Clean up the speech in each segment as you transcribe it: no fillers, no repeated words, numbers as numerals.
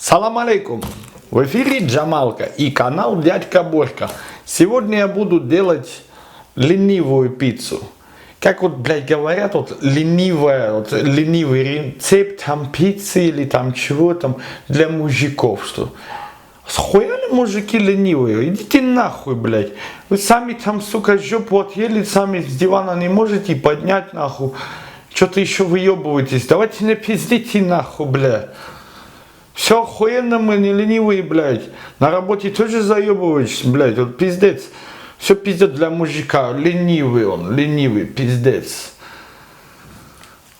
Салам алейкум! В эфире Джамалка и канал Дядька Борька. Сегодня я буду делать ленивую пиццу. Как вот, блядь, говорят, вот ленивый рецепт там пиццы или там чего там для мужиков, что схуяли мужики ленивые? Идите нахуй, блядь. Вы сами там, сука, жопу отъели, сами с дивана не можете поднять, нахуй. Что-то еще выебываетесь. Давайте не пиздите нахуй, блядь. Все охуенно, мы не ленивые, блядь. На работе тоже заебываешься, блядь. Вот пиздец. Все пиздец для мужика. Ленивый он, ленивый, пиздец.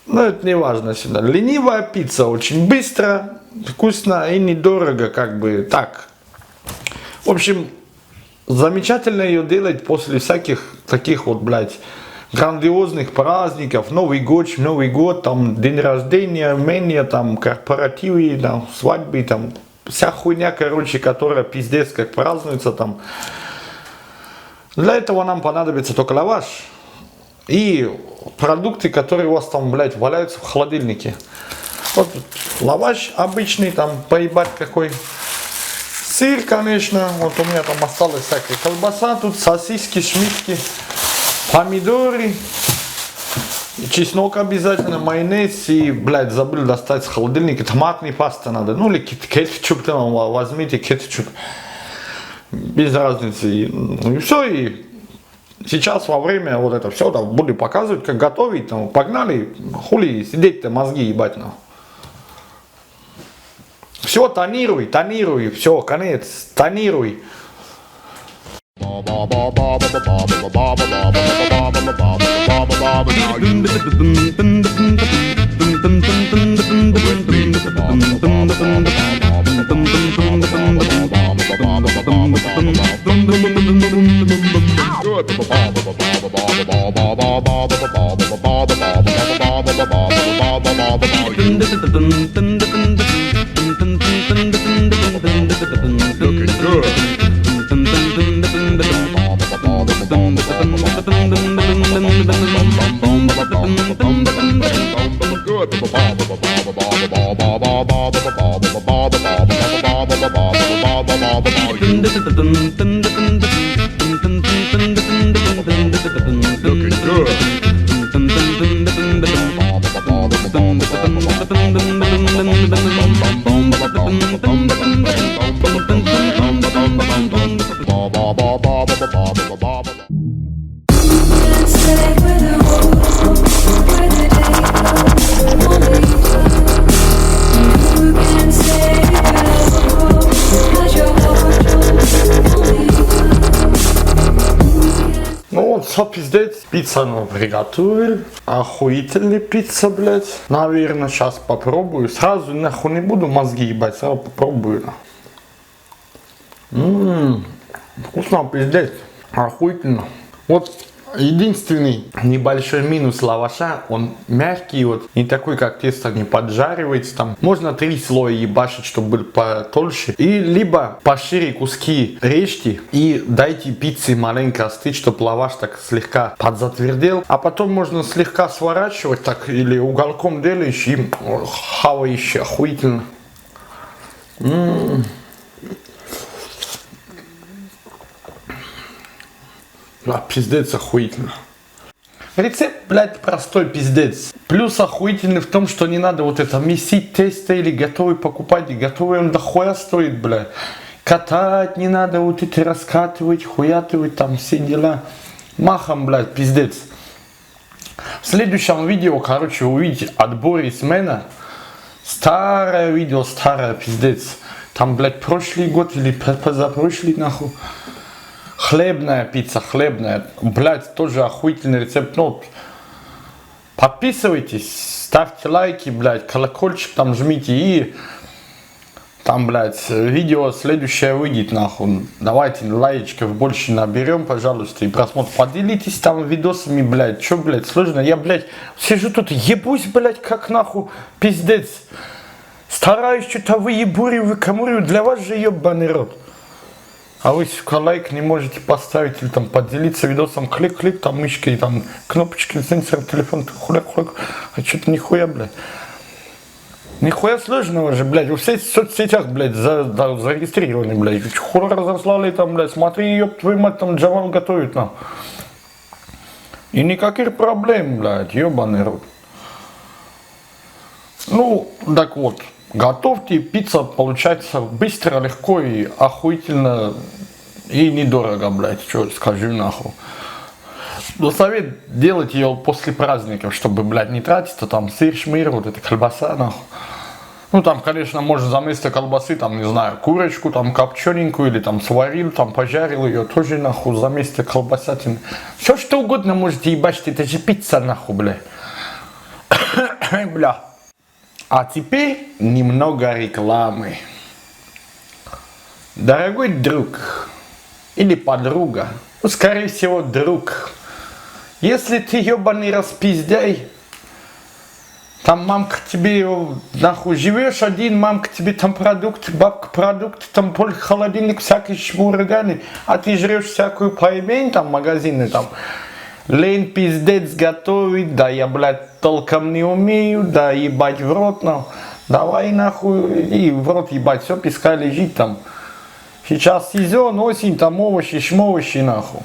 Но это не важно всегда. Ленивая пицца. Очень быстро, вкусно и недорого, как бы так. В общем, замечательно ее делать после всяких таких вот, блядь, грандиозных праздников, Новый год, там, день рождения, имения, там, корпоративы, там, свадьбы, там, вся хуйня, короче, которая пиздец как празднуется, там. Для этого нам понадобится только лаваш и продукты, которые у вас там, блядь, валяются в холодильнике. Вот лаваш обычный, там, поебать какой. Сыр, конечно, вот у меня там осталась всякая колбаса, тут сосиски, шмитки. Помидоры, чеснок обязательно, майонез и, блядь, забыл достать с холодильника, томатной пасты надо, ну или кетчуп, там, возьмите кетчуп, без разницы, ну и все, и сейчас во время вот это все, там, буду показывать, как готовить, там, погнали, хули сидеть-то, мозги ебать, ну. Все, тонируй, все, конец, тонируй. Все, пиздец, пицца приготовил, охуительная пицца, блядь. Наверное, сейчас попробую, сразу нахуй не буду мозги ебать, сразу попробую. Вкусно, пиздец, охуительно. Вот единственный небольшой минус лаваша, он мягкий, вот, не такой, как тесто, не поджаривается, там, можно 3 слоя ебашить, чтобы был потолще, и либо пошире куски режьте и дайте пицце маленько остыть, чтобы лаваш так слегка подзатвердел, а потом можно слегка сворачивать, так, или уголком делаешь и хаваешь охуительно. Да, пиздец охуительно. Рецепт, блядь, простой пиздец. Плюс охуительный в том, что не надо вот это месить тесто или готовый покупать. И готовый он дохуя стоит, блядь. Катать не надо, вот эти раскатывать, хуятывать, там все дела. Махом, блядь, пиздец. В следующем видео, короче, увидите от Борисмена. Старое видео, старое, пиздец. Там, блядь, прошлый год или позапрошлый, нахуй. Хлебная пицца, хлебная, блядь, тоже охуительный рецепт, ну, подписывайтесь, ставьте лайки, блядь, колокольчик там жмите и там, блядь, видео следующее выйдет, нахуй, давайте лайков больше наберем, пожалуйста, и просмотр, поделитесь там видосами, блядь, чё, блядь, сложно, я, блядь, сижу тут, ебусь, блядь, как нахуй, пиздец, стараюсь что-то выкамурю, для вас же ебаный рот. А вы, сука, лайк не можете поставить или там поделиться видосом, клик-клик, там мышкой, там кнопочки, сенсор, телефон, хуляк-хуляк, а что-то нихуя, блядь. Нихуя сложного же, блядь, у всех соцсетях, блядь, зарегистрированы, блядь. Хура разослали там, блядь, смотри, ёб твою мать, там Джамал готовит нам. И никаких проблем, блядь, ёбаный рот. Ну, так вот, готовьте, пицца получается быстро, легко и охуительно, и недорого, блядь, что скажи нахуй. Но совет делать ее после праздников, чтобы, блядь, не тратиться, там, сыр, шмыр, вот эта колбаса, нахуй. Ну, там, конечно, можно за место колбасы, там, не знаю, курочку, там, копчененькую, или там, сварил, там, пожарил ее, тоже, нахуй, за место колбасатины. Все, что угодно можете ебать, это же пицца, нахуй, бля. Бля. А теперь немного рекламы. Дорогой друг или подруга, ну, скорее всего, друг, если ты ебаный распиздяй, там мамка тебе, нахуй, живешь один, мамка тебе там продукты, бабка продукты, там холодильник, всякие шмурганы, а ты жрешь всякую поебень, там, магазины, там, лень пиздец готовить, да я, блядь, толком не умею, да ебать в рот, ну, давай нахуй, и в рот ебать, все, песка лежит там. Сейчас сезон, осень, там овощи, шмовощи, нахуй.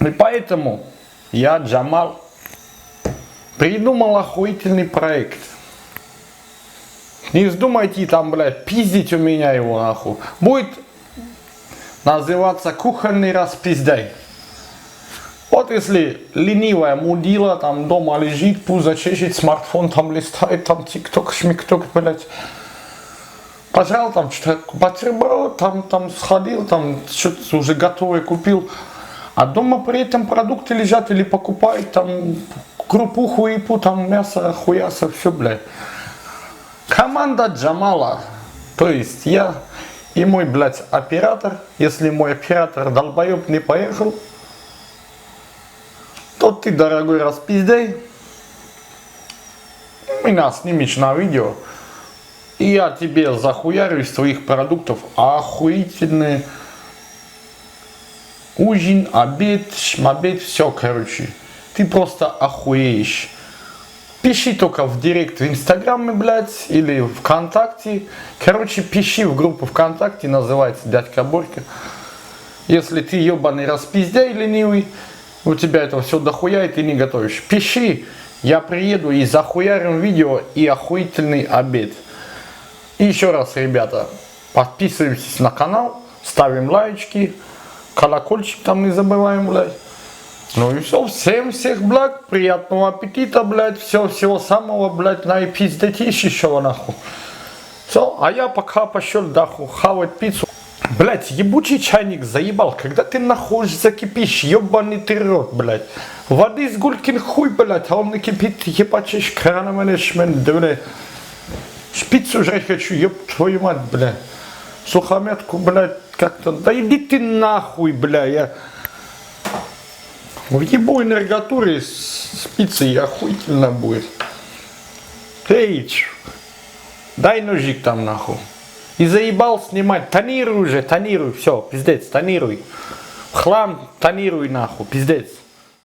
И поэтому я, Джамал, придумал охуительный проект. Не вздумайте там, блядь, пиздить у меня его, нахуй. Будет называться кухонный распиздай. Вот если ленивая мудила там дома лежит, пузо чешет, смартфон там листает, там тик-ток, шмик-ток, блядь. Пожал там что-то, бутерброд, там сходил, там что-то уже готовое купил. А дома при этом продукты лежат или покупают там крупу, хуипу, там мясо, хуяса, все, блядь. Команда Джамала, то есть я и мой, блядь, оператор, если мой оператор долбоеб не поехал, то ты, дорогой распиздей, меня снимешь на видео, и я тебе захуярю из твоих продуктов охуительный ужин, обед, шмобед, все, короче. Ты просто охуеешь. Пиши только в директ в Инстаграме, блядь, или ВКонтакте. Короче, пиши в группу ВКонтакте, называется Дядька Борька. Если ты ебаный распиздяй ленивый, у тебя это все дохуя, и ты не готовишь. Пиши, я приеду и захуярим видео и охуительный обед. И еще раз, ребята, подписывайтесь на канал, ставим лайки, колокольчик там не забываем, блядь. Ну и все, всем всех благ, приятного аппетита, блядь, всего самого, блядь, наипиздетишь еще, нахуй. Все, а я пока пошел, нахуй, хавать пиццу. Блядь, ебучий чайник заебал, когда ты нахуй закипишь, ебаный ты рот, блядь. Воды с гулькин хуй, блядь, а он не кипит, ебачишь краном или шмен, да, блядь. Пиццу жрать хочу, еб твою мать, блядь. Сухомятку, блядь, как-то, да иди ты нахуй, блядь, я... Въебу энергатуры с пиццей охуительно будет. Эй, дай ножик там нахуй. И заебал снимать. Тонируй уже, тонируй, все, пиздец, тонируй. Хлам, тонируй нахуй, пиздец.